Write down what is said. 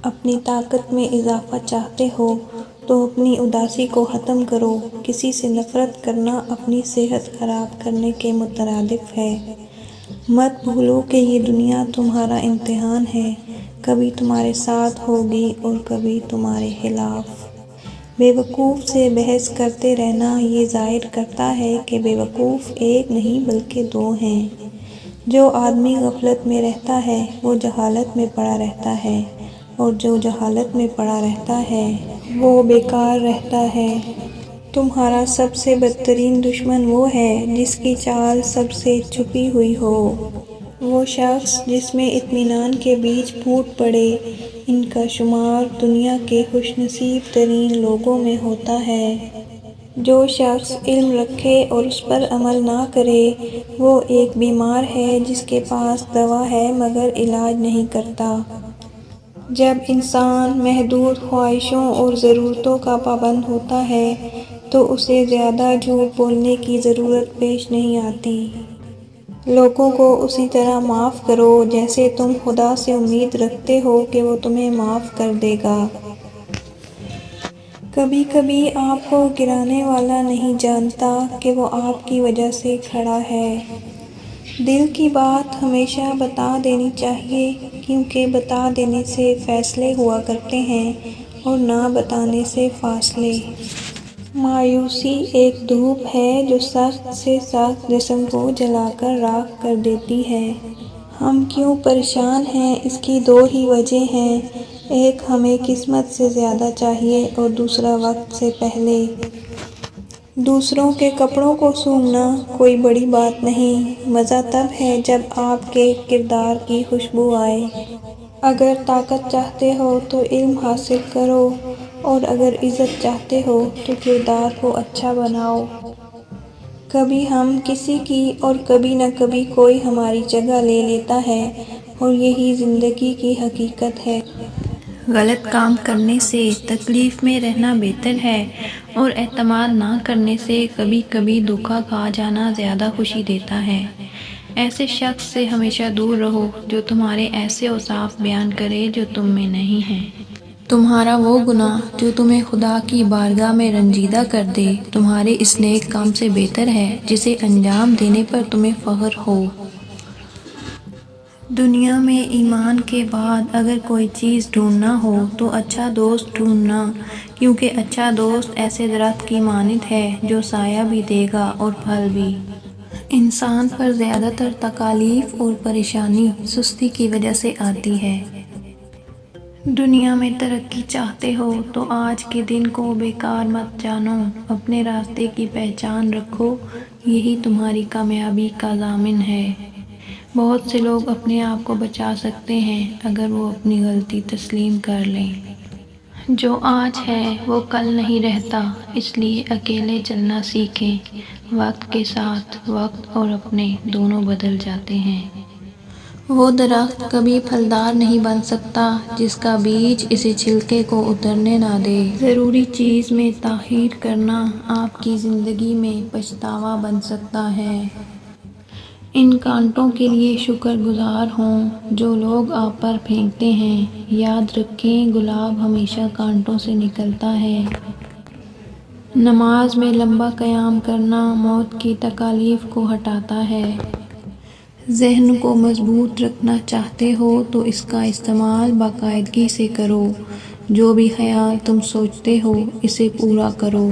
اپنی طاقت میں اضافہ چاہتے ہو تو اپنی اداسی کو ختم کرو۔ کسی سے نفرت کرنا اپنی صحت خراب کرنے کے مترادف ہے۔ مت بھولو کہ یہ دنیا تمہارا امتحان ہے، کبھی تمہارے ساتھ ہوگی اور کبھی تمہارے خلاف۔ بے وقوف سے بحث کرتے رہنا یہ ظاہر کرتا ہے کہ بے وقوف ایک نہیں بلکہ دو ہیں۔ جو آدمی غفلت میں رہتا ہے وہ جہالت میں پڑا رہتا ہے، اور جو جہالت میں پڑا رہتا ہے وہ بیکار رہتا ہے۔ تمہارا سب سے بدترین دشمن وہ ہے جس کی چال سب سے چھپی ہوئی ہو۔ وہ شخص جس میں اطمینان کے بیج پھوٹ پڑے۔ ان کا شمار دنیا کے خوش نصیب ترین لوگوں میں ہوتا ہے۔ جو شخص علم رکھے اور اس پر عمل نہ کرے وہ ایک بیمار ہے جس کے پاس دوا ہے مگر علاج نہیں کرتا۔ جب انسان محدود خواہشوں اور ضرورتوں کا پابند ہوتا ہے تو اسے زیادہ جھوٹ بولنے کی ضرورت پیش نہیں آتی۔ لوگوں کو اسی طرح معاف کرو جیسے تم خدا سے امید رکھتے ہو کہ وہ تمہیں معاف کر دے گا۔ کبھی کبھی آپ کو گرانے والا نہیں جانتا کہ وہ آپ کی وجہ سے کھڑا ہے۔ دل کی بات ہمیشہ بتا دینی چاہیے، کیونکہ بتا دینے سے فیصلے ہوا کرتے ہیں اور نہ بتانے سے فاصلے۔ مایوسی ایک دھوپ ہے جو سخت سے سخت جسم کو جلا کر راکھ کر دیتی ہے۔ ہم کیوں پریشان ہیں اس کی دو ہی وجہ ہیں، ایک ہمیں قسمت سے زیادہ چاہیے اور دوسرا وقت سے پہلے۔ دوسروں کے کپڑوں کو سونگھنا کوئی بڑی بات نہیں، مزہ تب ہے جب آپ کے کردار کی خوشبو آئے۔ اگر طاقت چاہتے ہو تو علم حاصل کرو، اور اگر عزت چاہتے ہو تو کردار کو اچھا بناؤ۔ کبھی ہم کسی کی اور کبھی نہ کبھی کوئی ہماری جگہ لے لیتا ہے، اور یہی زندگی کی حقیقت ہے۔ غلط کام کرنے سے تکلیف میں رہنا بہتر ہے، اور اعتماد نہ کرنے سے کبھی کبھی دھوکا کھا جانا زیادہ خوشی دیتا ہے۔ ایسے شخص سے ہمیشہ دور رہو جو تمہارے ایسے اوصاف بیان کرے جو تم میں نہیں ہیں۔ تمہارا وہ گناہ جو تمہیں خدا کی بارگاہ میں رنجیدہ کر دے تمہارے اس نیک کام سے بہتر ہے جسے انجام دینے پر تمہیں فخر ہو۔ دنیا میں ایمان کے بعد اگر کوئی چیز ڈھونڈنا ہو تو اچھا دوست ڈھونڈنا، کیونکہ اچھا دوست ایسے درخت کی مانند ہے جو سایہ بھی دے گا اور پھل بھی۔ انسان پر زیادہ تر تکالیف اور پریشانی سستی کی وجہ سے آتی ہے۔ دنیا میں ترقی چاہتے ہو تو آج کے دن کو بیکار مت جانو، اپنے راستے کی پہچان رکھو، یہی تمہاری کامیابی کا ضامن ہے۔ بہت سے لوگ اپنے آپ کو بچا سکتے ہیں اگر وہ اپنی غلطی تسلیم کر لیں۔ جو آج ہے وہ کل نہیں رہتا، اس لیے اکیلے چلنا سیکھیں۔ وقت کے ساتھ وقت اور اپنے دونوں بدل جاتے ہیں۔ وہ درخت کبھی پھلدار نہیں بن سکتا جس کا بیج اسے چھلکے کو اترنے نہ دے۔ ضروری چیز میں تاخیر کرنا آپ کی زندگی میں پچھتاوا بن سکتا ہے۔ ان کانٹوں کے لیے شکر گزار ہوں جو لوگ آپ پر پھینکتے ہیں۔ یاد رکھیں گلاب ہمیشہ کانٹوں سے نکلتا ہے۔ نماز میں لمبا قیام کرنا موت کی تکالیف کو ہٹاتا ہے۔ ذہن کو مضبوط رکھنا چاہتے ہو تو اس کا استعمال باقاعدگی سے کرو۔ جو بھی خیال تم سوچتے ہو اسے پورا کرو۔